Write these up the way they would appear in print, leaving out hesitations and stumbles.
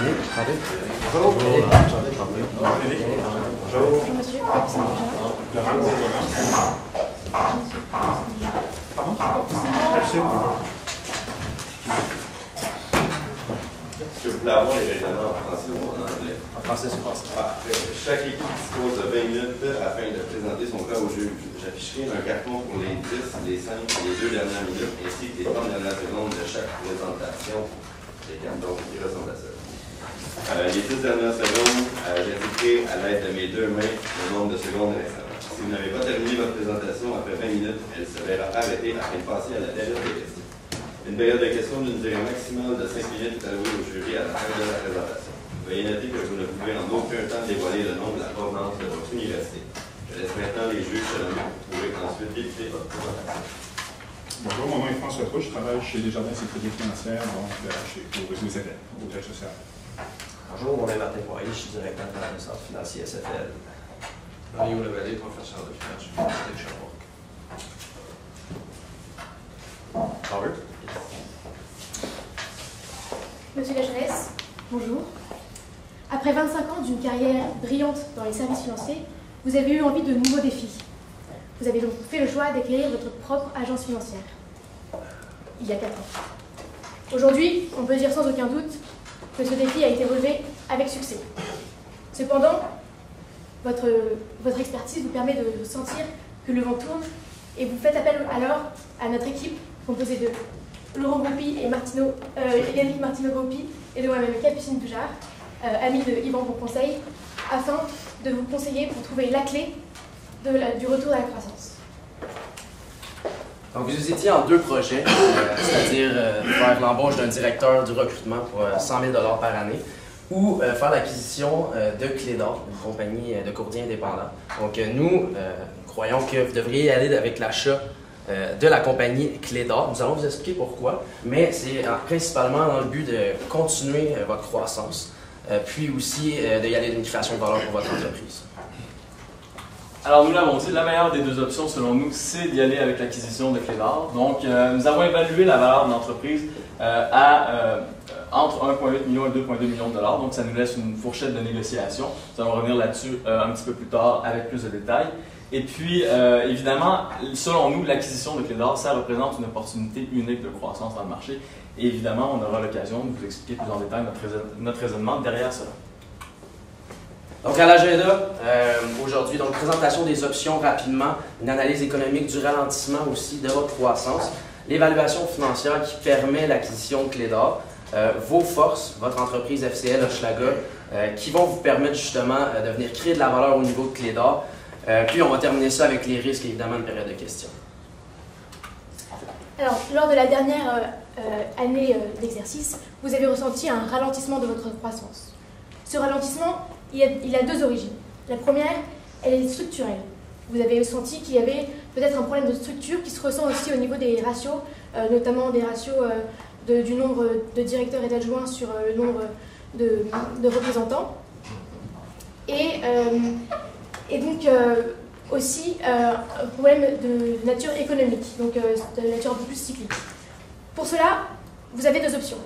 Attendez. Bonjour. Bonjour, monsieur. Est-ce que vous voulez avoir les règlements en français ou en anglais? En français, c'est passé. Chaque équipe dispose de 20 minutes afin de présenter son cas au juge. J'afficherai un carton pour les 10, les 5 et les 2 dernières minutes, ainsi que les 30 dernières secondes de chaque présentation. Les cartons qui ressemblent à ça. Les 10 dernières secondes, j'indiquerai à l'aide de mes deux mains le nombre de secondes restantes. Si vous n'avez pas terminé votre présentation après 20 minutes, elle se verra arrêtée afin de passer à la période de questions. Une période de questions d'une durée maximale de 5 minutes est allouée au jury à la fin de la présentation. Veuillez noter que vous ne pouvez en aucun temps dévoiler le nom de la provenance de votre université. Je laisse maintenant les juges se nommer. Vous pourrez ensuite débuter votre présentation. Bonjour, mon nom est François Trouche, je travaille chez Desjardins Sécurité Financière, donc au réseau SFL, au siège social. Bonjour, mon nom est Martin Poirier, je suis directeur de la centre financier SFL. Mario Lavallée, professeur de finance à l'Université de Sherbrooke. Robert? Monsieur Lajeunesse, bonjour. Après 25 ans d'une carrière brillante dans les services financiers, vous avez eu envie de nouveaux défis. Vous avez donc fait le choix d'acquérir votre propre agence financière, il y a 4 ans. Aujourd'hui, on peut dire sans aucun doute que ce défi a été relevé avec succès. Cependant, votre expertise vous permet de sentir que le vent tourne et vous faites appel alors à notre équipe composée de Laurent Groupi et Yannick Martino-Groupi et de moi-même Capucine Toujard, amie de Yvan Bonconseil, afin de vous conseiller pour trouver la clé du retour à la croissance. Donc, vous étiez en 2 projets, c'est-à-dire faire l'embauche d'un directeur du recrutement pour 100 000 $ par année ou faire l'acquisition de Clédor, une compagnie de courtiers indépendants. Donc, nous croyons que vous devriez y aller avec l'achat de la compagnie Clédor. Nous allons vous expliquer pourquoi, mais c'est principalement dans le but de continuer votre croissance, puis aussi d'y aller d'une création de valeur pour votre entreprise. Alors, nous l'avons dit, la meilleure des 2 options, selon nous, c'est d'y aller avec l'acquisition de Clédor. Donc, nous avons évalué la valeur de l'entreprise entre 1,8 million et 2,2 millions de $. Donc, ça nous laisse une fourchette de négociation. Nous allons revenir là-dessus un petit peu plus tard avec plus de détails. Et puis, évidemment, selon nous, l'acquisition de Clédor, ça représente une opportunité unique de croissance dans le marché. Et évidemment, on aura l'occasion de vous expliquer plus en détail notre raisonnement derrière cela. Donc, à l'agenda, aujourd'hui, donc présentation des options rapidement, une analyse économique du ralentissement aussi de votre croissance, l'évaluation financière qui permet l'acquisition de Clédor, vos forces, votre entreprise FCL Hochelaga, qui vont vous permettre justement de venir créer de la valeur au niveau de Clédor. Puis, on va terminer ça avec les risques, évidemment, une période de questions. Alors, lors de la dernière année d'exercice, vous avez ressenti un ralentissement de votre croissance. Ce ralentissement, il a 2 origines. La première, elle est structurelle. Vous avez senti qu'il y avait peut-être un problème de structure qui se ressent aussi au niveau des ratios, notamment des ratios du nombre de directeurs et d'adjoints sur le nombre de représentants. Et donc aussi un problème de nature économique, donc de nature un peu plus cyclique. Pour cela, vous avez 2 options.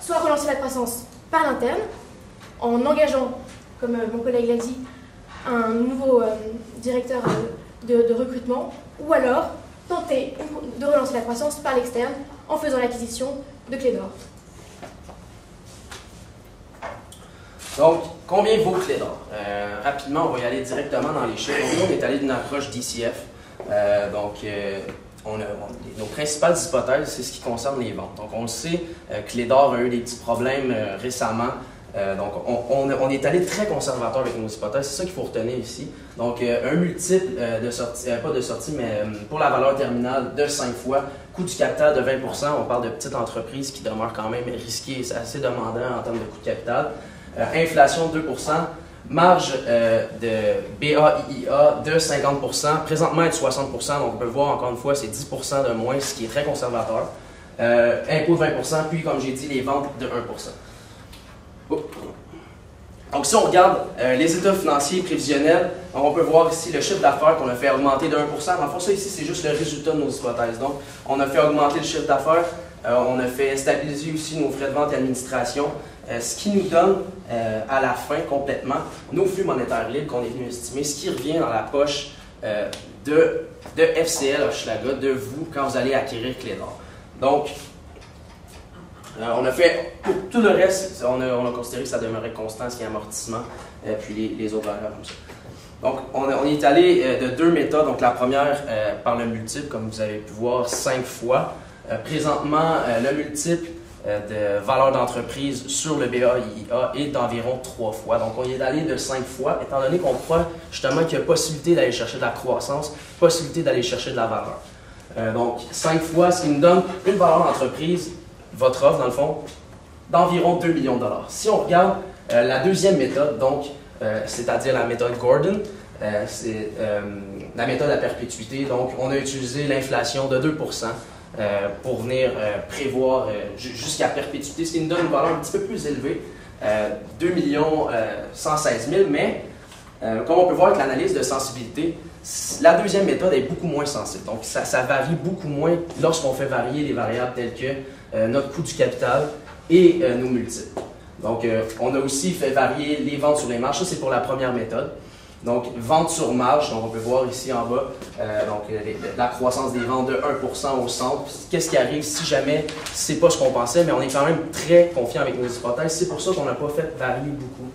Soit relancer la croissance par l'interne, en engageant, comme mon collègue l'a dit, un nouveau directeur de recrutement, ou alors tenter de relancer la croissance par l'externe en faisant l'acquisition de Clédor. Donc, combien vaut Clédor? Rapidement, on va y aller directement dans les chiffres. Donc, nous, on est allé d'une approche DCF. Nos principales hypothèses, c'est ce qui concerne les ventes. Donc, on le sait, Clédor a eu des petits problèmes récemment. Donc, on est allé très conservateur avec nos hypothèses. C'est ça qu'il faut retenir ici. Donc, un multiple de sortie, pas de sortie, mais pour la valeur terminale de 5 fois, coût du capital de 20 %. On parle de petites entreprises qui demeurent quand même risquées. C'est assez demandant en termes de coût de capital. Inflation de 2 %. Marge de BAIIA de 50 %. Présentement, elle est de 60 %. Donc, on peut voir encore une fois, c'est 10 % de moins, ce qui est très conservateur. Impôt de 20 %, puis, comme j'ai dit, les ventes de 1 %. Donc, si on regarde les états financiers prévisionnels, on peut voir ici le chiffre d'affaires qu'on a fait augmenter de 1 %. Dans le fond, ça ici, c'est juste le résultat de nos hypothèses. Donc, on a fait augmenter le chiffre d'affaires On a fait stabiliser aussi nos frais de vente et administration, ce qui nous donne à la fin complètement nos flux monétaires libres qu'on est venu estimer, ce qui revient dans la poche de FCL Hochelaga, de vous, quand vous allez acquérir Clédor. Donc, on a fait, pour tout le reste, on a considéré que ça demeurait constant, ce qui est amortissement, puis les autres valeurs comme ça. Donc, on est allé de 2 méthodes. Donc, la première par le multiple, comme vous avez pu voir, 5 fois. Présentement, le multiple de valeur d'entreprise sur le BA-IIA est d'environ 3 fois. Donc, on y est allé de 5 fois, étant donné qu'on croit justement qu'il y a possibilité d'aller chercher de la croissance, possibilité d'aller chercher de la valeur. Donc, 5 fois, ce qui nous donne une valeur d'entreprise, votre offre, dans le fond, d'environ 2 millions de dollars. Si on regarde la deuxième méthode, donc, c'est-à-dire la méthode Gordon, c'est la méthode à perpétuité. Donc, on a utilisé l'inflation de 2% pour venir prévoir jusqu'à perpétuité, ce qui nous donne une valeur un petit peu plus élevée, 2 116 000, mais comme on peut voir avec l'analyse de sensibilité, la deuxième méthode est beaucoup moins sensible. Donc, ça varie beaucoup moins lorsqu'on fait varier les variables telles que notre coût du capital et nos multiples. Donc, on a aussi fait varier les ventes sur les marges. Ça, c'est pour la première méthode. Donc, vente sur marge, donc on peut voir ici en bas, la croissance des ventes de 1% au centre. Qu'est-ce qui arrive si jamais c'est pas ce qu'on pensait, mais on est quand même très confiant avec nos hypothèses. C'est pour ça qu'on n'a pas fait varier beaucoup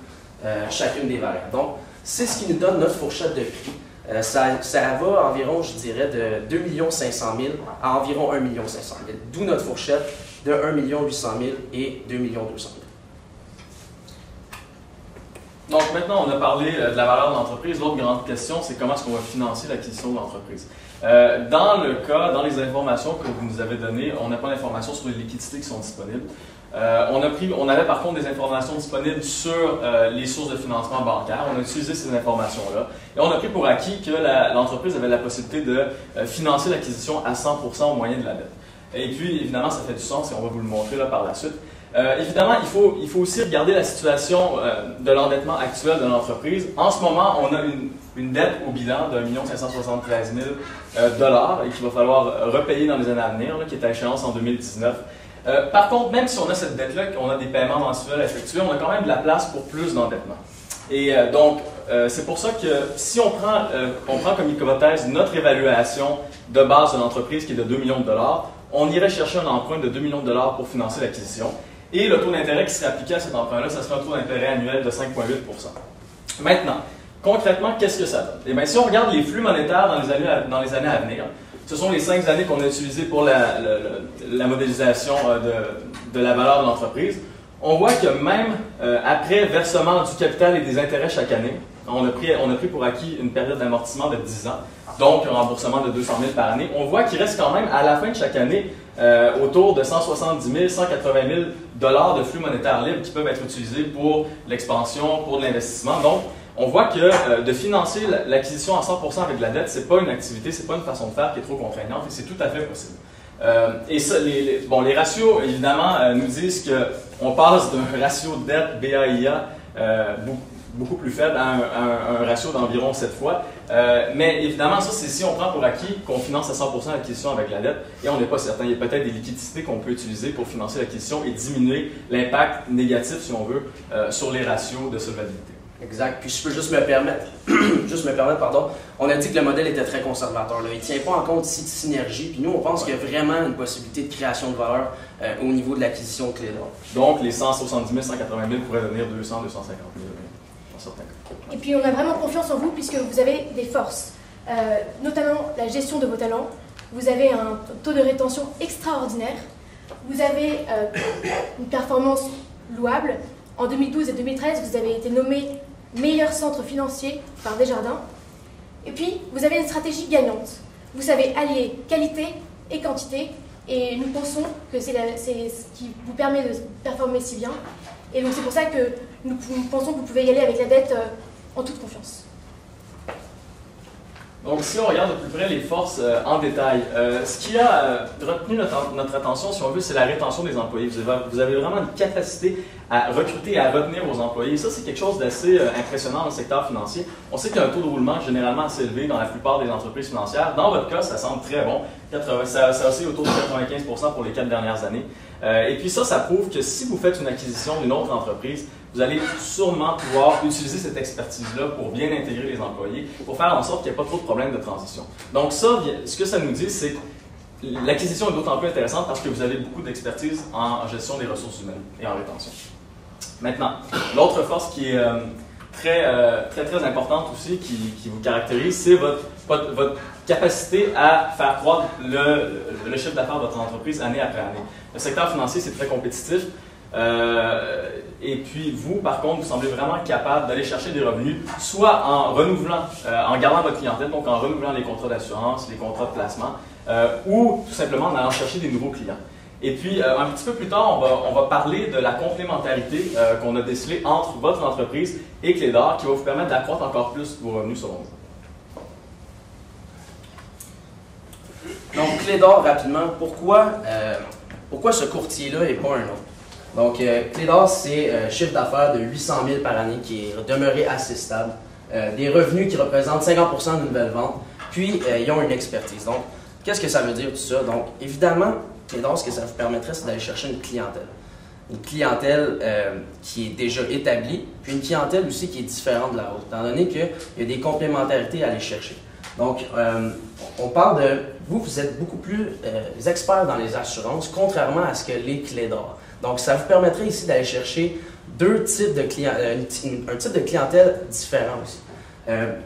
chacune des variables. Donc, c'est ce qui nous donne notre fourchette de prix. Ça va environ, je dirais, de 2 500 000 à environ 1 500 000. D'où notre fourchette de 1 800 000 et 2 200 000. Donc maintenant, on a parlé de la valeur de l'entreprise. L'autre grande question, c'est comment est-ce qu'on va financer l'acquisition de l'entreprise. Dans le cas, dans les informations que vous nous avez données, on n'a pas d'informations sur les liquidités qui sont disponibles. On avait par contre des informations disponibles sur les sources de financement bancaire. On a utilisé ces informations-là. Et on a pris pour acquis que l'entreprise avait la possibilité de financer l'acquisition à 100% au moyen de la dette. Et puis, évidemment, ça fait du sens et on va vous le montrer là par la suite. Évidemment, il faut aussi regarder la situation de l'endettement actuel de l'entreprise. En ce moment, on a une dette au bilan de 1 573 000 $ et qu'il va falloir repayer dans les années à venir, là, qui est à échéance en 2019. Par contre, même si on a cette dette-là, qu'on a des paiements mensuels à effectuer, on a quand même de la place pour plus d'endettement. Et donc, c'est pour ça que si on prend comme hypothèse notre évaluation de base de l'entreprise qui est de 2 millions de dollars, on irait chercher un emprunt de 2 millions de dollars pour financer l'acquisition. Et le taux d'intérêt qui serait appliqué à cet emprunt-là, ça serait un taux d'intérêt annuel de 5,8 %. Maintenant, concrètement, qu'est-ce que ça donne? Eh bien, si on regarde les flux monétaires dans les années à venir, ce sont les 5 années qu'on a utilisées pour la modélisation de la valeur de l'entreprise. On voit que même après versement du capital et des intérêts chaque année, on a pris pour acquis une période d'amortissement de 10 ans, donc un remboursement de 200 000 par année. On voit qu'il reste quand même, à la fin de chaque année, autour de 170 000, 180 000 $ de flux monétaires libres qui peuvent être utilisés pour l'expansion, pour de l'investissement. Donc, on voit que de financer l'acquisition à 100% avec de la dette, ce n'est pas une activité, ce n'est pas une façon de faire qui est trop contraignante et c'est tout à fait possible. Et ça, les ratios, évidemment, nous disent qu'on passe d'un ratio de dette BA-IA beaucoup plus faible à un ratio d'environ 7 fois. Mais évidemment, ça, c'est si on prend pour acquis qu'on finance à 100% l'acquisition avec la dette et on n'est pas certain. Il y a peut-être des liquidités qu'on peut utiliser pour financer l'acquisition et diminuer l'impact négatif, si on veut, sur les ratios de solvabilité. Exact. Puis je peux juste me permettre, on a dit que le modèle était très conservateur. Là. Il ne tient pas en compte ici de synergie. Puis nous, on pense qu'il y a vraiment une possibilité de création de valeur au niveau de l'acquisition de Clédor. Donc, les 170 000, 180 000 pourraient devenir 200, 250 000 dans certains cas. Et puis, on a vraiment confiance en vous puisque vous avez des forces, notamment la gestion de vos talents. Vous avez un taux de rétention extraordinaire. Vous avez une performance louable. En 2012 et 2013, vous avez été nommé meilleur centre financier par Desjardins. Et puis, vous avez une stratégie gagnante. Vous savez allier qualité et quantité. Et nous pensons que c'est ce qui vous permet de performer si bien. Et donc, c'est pour ça que nous pensons que vous pouvez y aller avec la dette en toute confiance. Donc, si on regarde de plus près les forces en détail, ce qui a retenu notre attention, si on veut, c'est la rétention des employés. Vous avez vraiment une capacité à recruter et à retenir vos employés. Ça, c'est quelque chose d'assez impressionnant dans le secteur financier. On sait qu'il y a un taux de roulement généralement assez élevé dans la plupart des entreprises financières. Dans votre cas, ça semble très bon. Ça oscille autour de 95% pour les 4 dernières années. Et puis ça prouve que si vous faites une acquisition d'une autre entreprise, vous allez sûrement pouvoir utiliser cette expertise-là pour bien intégrer les employés, pour faire en sorte qu'il n'y ait pas trop de problèmes de transition. Donc ça, ce que ça nous dit, c'est que l'acquisition est d'autant plus intéressante parce que vous avez beaucoup d'expertise en gestion des ressources humaines et en rétention. Maintenant, l'autre force qui est très importante aussi, qui vous caractérise, c'est votre capacité à faire croître le chiffre d'affaires de votre entreprise année après année. Le secteur financier, c'est très compétitif. Et puis vous, par contre, vous semblez vraiment capable d'aller chercher des revenus, soit en renouvelant, en gardant votre clientèle, donc en renouvelant les contrats d'assurance, les contrats de placement, ou tout simplement en allant chercher des nouveaux clients. Et puis, un petit peu plus tard, on va parler de la complémentarité qu'on a décelée entre votre entreprise et Clédor, qui va vous permettre d'accroître encore plus vos revenus selon vous. Donc, Clédor, rapidement, pourquoi ce courtier-là et pas un autre? Donc, Clédor, c'est un chiffre d'affaires de 800 000 par année qui est demeuré assez stable. Des revenus qui représentent 50% d'une nouvelle vente. Puis, ils ont une expertise. Donc, qu'est-ce que ça veut dire tout ça? Donc, évidemment, Clédor, ce que ça vous permettrait, c'est d'aller chercher une clientèle. Une clientèle qui est déjà établie, puis une clientèle aussi qui est différente de la vôtre, étant donné qu'il y a des complémentarités à aller chercher. Donc, on parle de... Vous êtes beaucoup plus experts dans les assurances, contrairement à ce que l'est Clédor. Donc, ça vous permettrait ici d'aller chercher un type de clientèle différent aussi.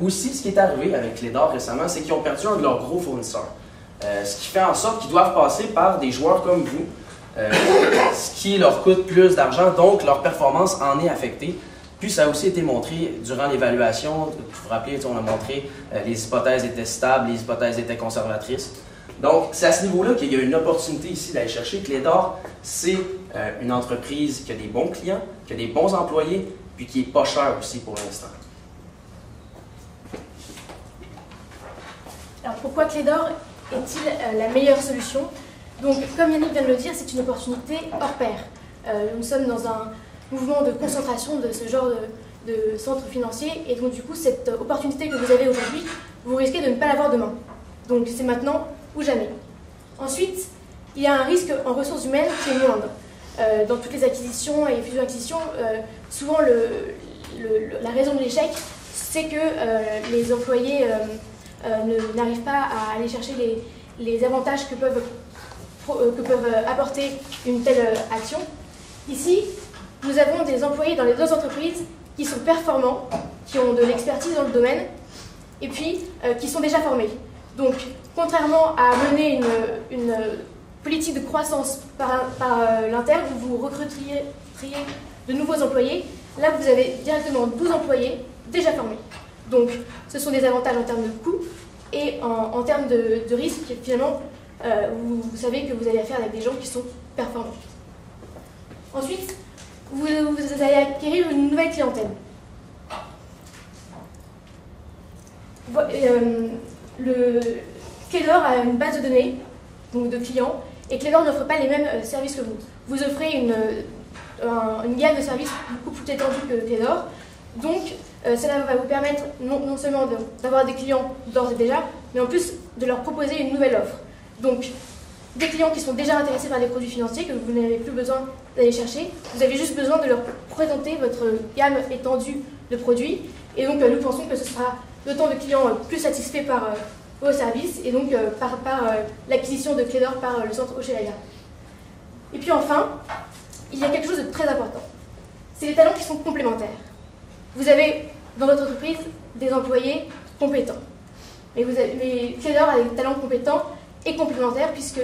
Aussi, ce qui est arrivé avec Clédor récemment, c'est qu'ils ont perdu un de leurs gros fournisseurs. Ce qui fait en sorte qu'ils doivent passer par des joueurs comme vous, ce qui leur coûte plus d'argent, donc leur performance en est affectée. Puis ça a aussi été montré durant l'évaluation. Vous vous rappelez, on a montré les hypothèses étaient stables, les hypothèses étaient conservatrices. Donc, c'est à ce niveau-là qu'il y a une opportunité ici d'aller chercher. Clédor, c'est une entreprise qui a des bons clients, qui a des bons employés, puis qui est pas cher aussi pour l'instant. Alors, pourquoi Clédor est-il la meilleure solution? Donc, comme Yannick vient de le dire, c'est une opportunité hors pair. Nous sommes dans un mouvement de concentration de ce genre de centre financier, et donc du coup, cette opportunité que vous avez aujourd'hui, vous risquez de ne pas l'avoir demain. Donc, c'est maintenant ou jamais. Ensuite, il y a un risque en ressources humaines qui est moindre. Dans toutes les acquisitions et fusions-acquisitions, souvent la raison de l'échec, c'est que les employés n'arrivent pas à aller chercher les avantages que peuvent apporter une telle action. Ici, nous avons des employés dans les deux entreprises qui sont performants, qui ont de l'expertise dans le domaine, et puis qui sont déjà formés. Donc, contrairement à mener une politique de croissance par l'interne, où vous recruteriez de nouveaux employés, là vous avez directement 12 employés déjà formés. Donc, ce sont des avantages en termes de coûts et en termes de risque. Finalement, vous savez que vous avez affaire avec des gens qui sont performants. Ensuite, vous allez acquérir une nouvelle clientèle. Clédor a une base de données, donc de clients, et Clédor n'offre pas les mêmes services que vous. Vous offrez une gamme de services beaucoup plus étendue que Clédor. Donc, cela va vous permettre non seulement d'avoir des clients d'ores et déjà, mais en plus de leur proposer une nouvelle offre. Donc, des clients qui sont déjà intéressés par des produits financiers, que vous n'avez plus besoin d'aller chercher, vous avez juste besoin de leur présenter votre gamme étendue de produits. Et donc, nous pensons que ce sera d'autant de clients plus satisfaits par vos services, et donc par l'acquisition de Clédor par le centre Hochelaga. Et puis enfin, il y a quelque chose de très important. C'est les talents qui sont complémentaires. Vous avez dans votre entreprise des employés compétents. Mais Clédor a des talents compétents et complémentaires, puisque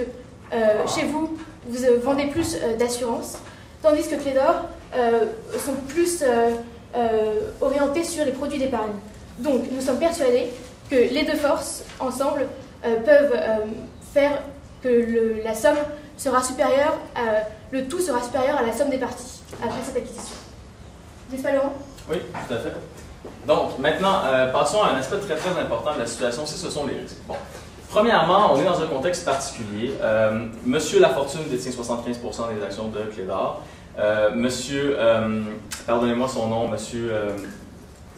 chez vous, vous vendez plus d'assurance, tandis que Clédor sont plus orientés sur les produits d'épargne. Donc, nous sommes persuadés que les deux forces, ensemble, peuvent faire que la somme sera supérieure, le tout sera supérieur à la somme des parties après cette acquisition. N'est-ce pas, Laurent? Oui, tout à fait. Donc, maintenant, passons à un aspect très très important de la situation, ce sont les risques. Bon. Premièrement, on est dans un contexte particulier. Monsieur Lafortune détient 75% des actions de Clédor. Monsieur, pardonnez-moi son nom, Monsieur...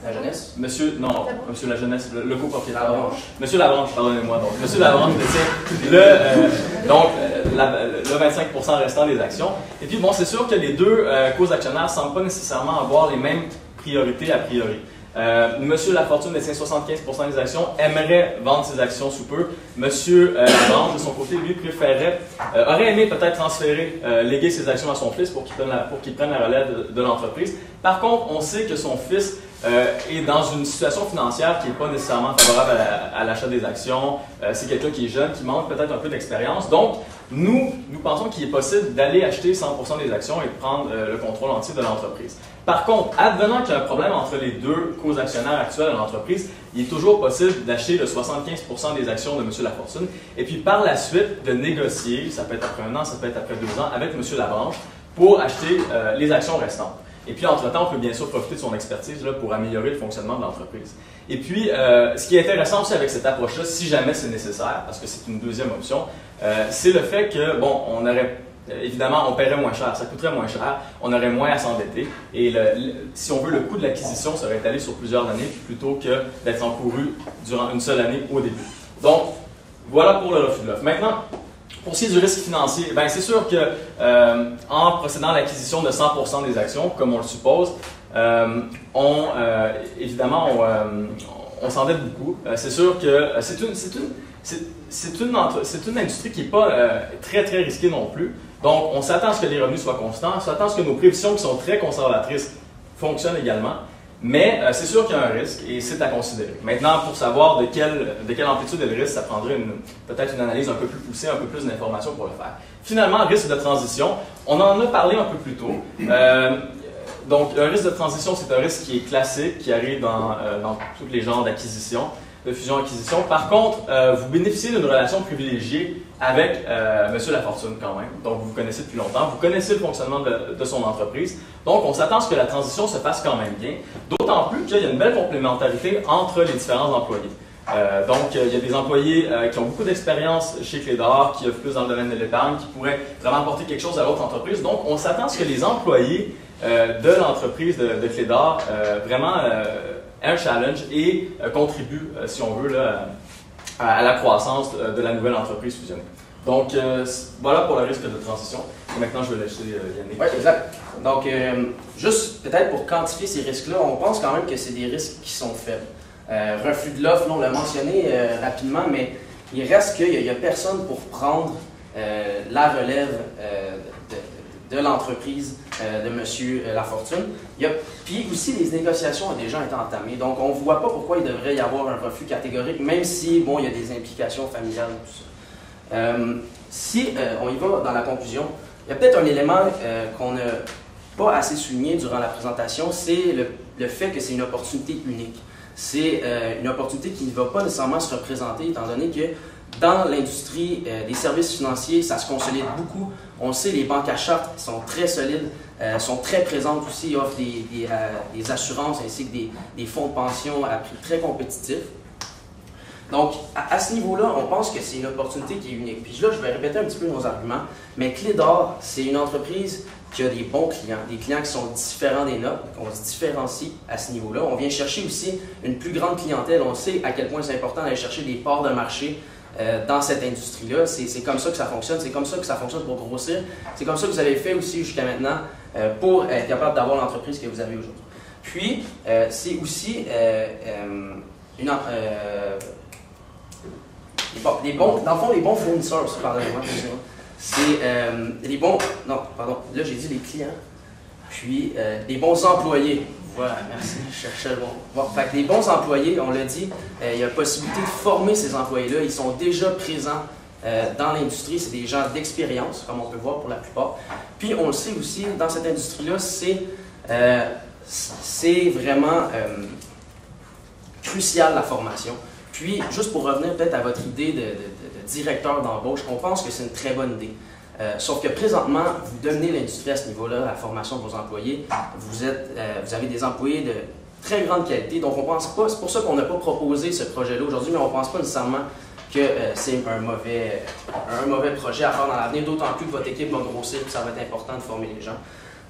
La jeunesse? Monsieur, non, Monsieur La Jeunesse, le copropriétaire. Labranche. Monsieur Labranche, pardonnez-moi. Donc, Monsieur Labranche détient le 25% restant des actions. Et puis, bon, c'est sûr que les deux causes actionnaires ne semblent pas nécessairement avoir les mêmes priorités a priori. Monsieur Lafortune détient 75% des actions, aimerait vendre ses actions sous peu. Monsieur Labranche, de son côté, lui, aurait aimé peut-être transférer, léguer ses actions à son fils pour qu'il prenne la relève de l'entreprise. Par contre, on sait que son fils est dans une situation financière qui n'est pas nécessairement favorable à l'achat des actions. C'est quelqu'un qui est jeune, qui manque peut-être un peu d'expérience. Donc, nous pensons qu'il est possible d'aller acheter 100% des actions et de prendre le contrôle entier de l'entreprise. Par contre, advenant qu'il y a un problème entre les deux causes actionnaires actuelles de l'entreprise, il est toujours possible d'acheter le 75% des actions de M. Lafortune et puis par la suite de négocier, ça peut être après 1 an, ça peut être après 2 ans, avec M. Labranche pour acheter les actions restantes. Et puis, entre-temps, on peut bien sûr profiter de son expertise là, pour améliorer le fonctionnement de l'entreprise. Et puis, ce qui est intéressant aussi avec cette approche-là, si jamais c'est nécessaire, parce que c'est une deuxième option, c'est le fait que, bon, on aurait, évidemment, on paierait moins cher, ça coûterait moins cher, on aurait moins à s'endetter, et si on veut, le coût de l'acquisition serait étalé sur plusieurs années, plutôt que d'être encouru durant une seule année au début. Donc, voilà pour le refus de l'offre. Maintenant, pour ce qui est du risque financier, ben c'est sûr que en procédant à l'acquisition de 100% des actions, comme on le suppose, évidemment, on s'endette beaucoup. C'est sûr que c'est une industrie qui n'est pas très très risquée non plus. Donc, on s'attend à ce que les revenus soient constants, on s'attend à ce que nos prévisions qui sont très conservatrices fonctionnent également. Mais c'est sûr qu'il y a un risque et c'est à considérer. Maintenant, pour savoir de quelle amplitude est le risque, ça prendrait peut-être une analyse un peu plus poussée, un peu plus d'informations pour le faire. Finalement, risque de transition, on en a parlé un peu plus tôt. Donc, un risque de transition, c'est un risque qui est classique, qui arrive dans tous les genres d'acquisition, de fusion-acquisition. Par contre, vous bénéficiez d'une relation privilégiée avec M. Lafortune quand même. Donc, vous vous connaissez depuis longtemps, vous connaissez le fonctionnement de son entreprise. Donc, on s'attend à ce que la transition se fasse quand même bien. D'autant plus qu'il y a une belle complémentarité entre les différents employés. Donc, il y a des employés qui ont beaucoup d'expérience chez Clédor, qui œuvrent plus dans le domaine de l'épargne, qui pourraient vraiment apporter quelque chose à l'autre entreprise. Donc, on s'attend à ce que les employés de l'entreprise de Clédor vraiment un challenge et contribue, si on veut, là, à la croissance de la nouvelle entreprise fusionnée. Donc, voilà pour le risque de transition. Et maintenant, je vais laisser Yannick. Oui, exact. Donc, juste peut-être pour quantifier ces risques-là, on pense quand même que c'est des risques qui sont faibles. Refus de l'offre, on l'a mentionné rapidement, mais il reste qu'il n'y a personne pour prendre la relève de l'entreprise de M. Lafortune. Puis aussi, les négociations ont déjà été entamées. Donc, on ne voit pas pourquoi il devrait y avoir un refus catégorique, même si, bon, il y a des implications familiales et tout ça. Si on y va dans la conclusion, il y a peut-être un élément qu'on n'a pas assez souligné durant la présentation, c'est le fait que c'est une opportunité unique. C'est une opportunité qui ne va pas nécessairement se représenter, étant donné que dans l'industrie des services financiers, ça se consolide beaucoup. On le sait, les banques à charte sont très solides, sont très présentes aussi, offrent des assurances ainsi que des fonds de pension à prix très compétitifs. Donc, à ce niveau-là, on pense que c'est une opportunité qui est unique. Puis là, je vais répéter un petit peu nos arguments, mais Clédor, c'est une entreprise qui a des bons clients, des clients qui sont différents des nôtres, on se différencie à ce niveau-là. On vient chercher aussi une plus grande clientèle. On sait à quel point c'est important d'aller chercher des parts de marché dans cette industrie-là. C'est comme ça que ça fonctionne, c'est comme ça que ça fonctionne pour grossir. C'est comme ça que vous avez fait aussi jusqu'à maintenant pour être capable d'avoir l'entreprise que vous avez aujourd'hui. Puis, c'est aussi dans le fond, les bons fournisseurs, pardonnez-moi, c'est les bons, non, pardon, là j'ai dit les clients, puis les bons employés. Voilà, merci, je cherchais le bon. Bon, fait que les bons employés, on l'a dit, il y a possibilité de former ces employés-là, ils sont déjà présents dans l'industrie, c'est des gens d'expérience, comme on peut voir pour la plupart. Puis on le sait aussi, dans cette industrie-là, c'est vraiment crucial la formation. Puis, juste pour revenir peut-être à votre idée de directeur d'embauche, on pense que c'est une très bonne idée. Sauf que présentement, vous dominez l'industrie à ce niveau-là, la formation de vos employés. Vous avez des employés très grande qualité. Donc, on pense pas, c'est pour ça qu'on n'a pas proposé ce projet-là aujourd'hui, mais on ne pense pas nécessairement que c'est un mauvais projet à faire dans l'avenir, d'autant plus que votre équipe va grossir et ça va être important de former les gens.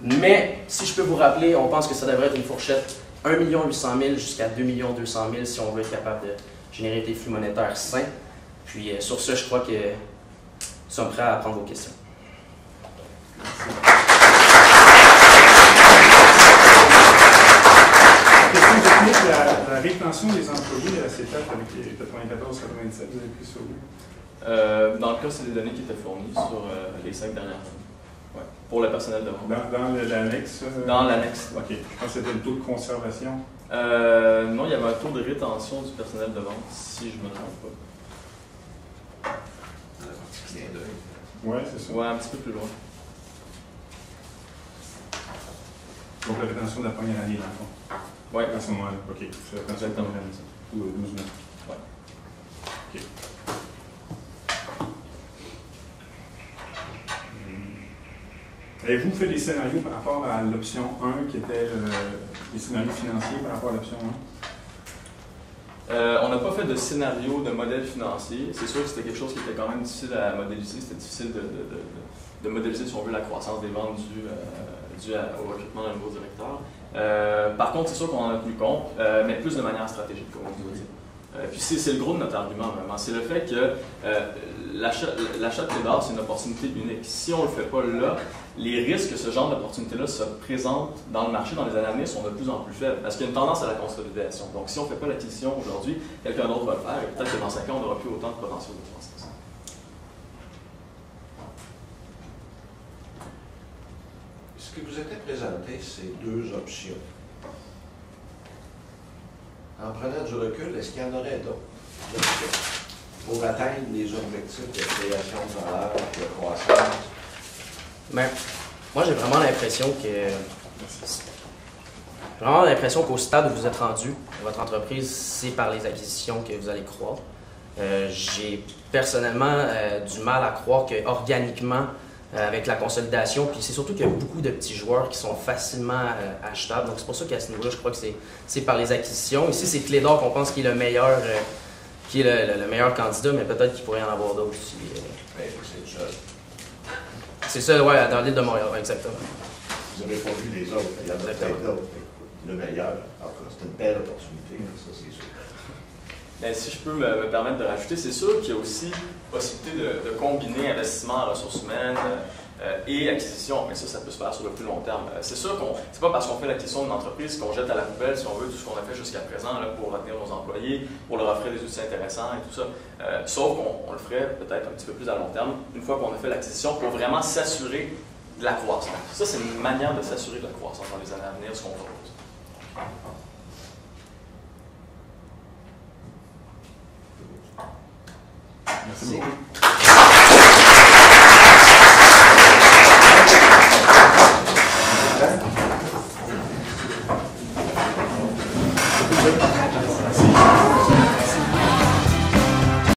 Mais, si je peux vous rappeler, on pense que ça devrait être une fourchette 1 800 000 jusqu'à 2 200 000 si on veut être capable de générer des flux monétaires sains. Puis, sur ce, je crois que nous sommes prêts à prendre vos questions. Question technique, la rétention des employés, c'est faite avec les 94-97, vous avez pris ça où? Dans le cas, c'est des données qui étaient fournies sur les 5 dernières années. Ouais. Pour le personnel de vente. Dans l'annexe? Dans l'annexe. OK. Je pense que c'était le taux de conservation. Non, il y avait un taux de rétention du personnel de vente, si je ne me trompe pas. Oui, c'est ça. Ouais, un petit peu plus loin. Donc la rétention de la première année, dans le fond. Oui. À ce moment-là. OK. C'est la rétention de la première année, ça. Ou 12 mois. Oui. OK. Avez-vous fait des scénarios par rapport à l'option 1, qui était les scénarios financiers par rapport à l'option 1? On n'a pas fait de scénario de modèle financier. C'est sûr que c'était quelque chose qui était quand même difficile à modéliser. C'était difficile de modéliser, si on veut, la croissance des ventes due au recrutement d'un nouveau directeur. Par contre, c'est sûr qu'on en a tenu compte, mais plus de manière stratégique, comme on vous dit. Puis c'est le gros de notre argument, vraiment. C'est le fait que l'achat de Clédor, c'est une opportunité unique. Si on ne le fait pas là, les risques que ce genre d'opportunité-là se présente dans le marché dans les années à venir sont de plus en plus faibles, parce qu'il y a une tendance à la consolidation. Donc, si on ne fait pas l'acquisition aujourd'hui, quelqu'un d'autre va le faire, et peut-être que dans 5 ans, on n'aura plus autant de potentiel de croissance. Ce qui vous était présenté, c'est deux options. En prenant du recul, est-ce qu'il y en aurait d'autres pour atteindre les objectifs de création de valeur, de croissance? Mais moi, j'ai vraiment l'impression qu'au stade où vous êtes rendu, votre entreprise, c'est par les acquisitions que vous allez croître. J'ai personnellement du mal à croire qu'organiquement, avec la consolidation, puis c'est surtout qu'il y a beaucoup de petits joueurs qui sont facilement achetables. Donc c'est pour ça qu'à ce niveau-là, je crois que c'est par les acquisitions. Ici, c'est Clédor qu'on pense qu'il est le meilleur, le meilleur candidat, mais peut-être qu'il pourrait y en avoir d'autres aussi. C'est le seul. C'est ça, ouais, dans l'île de Montréal, exactement. Vous avez pas vu les autres, il y en a peut-être d'autres. Le meilleur, en tout cas, c'est une belle opportunité, ça c'est sûr. Mais si je peux me permettre de rajouter, c'est sûr qu'il y a aussi possibilité de combiner investissement en ressources humaines et acquisition, mais ça peut se faire sur le plus long terme. C'est sûr qu'on, c'est pas parce qu'on fait l'acquisition d'une entreprise qu'on jette à la poubelle, si on veut, tout ce qu'on a fait jusqu'à présent là, pour retenir nos employés, pour leur offrir des outils intéressants et tout ça. Sauf qu'on le ferait peut-être un petit peu plus à long terme, une fois qu'on a fait l'acquisition, pour vraiment s'assurer de la croissance. Ça, c'est une manière de s'assurer de la croissance dans les années à venir, ce qu'on propose. Merci beaucoup. Merci.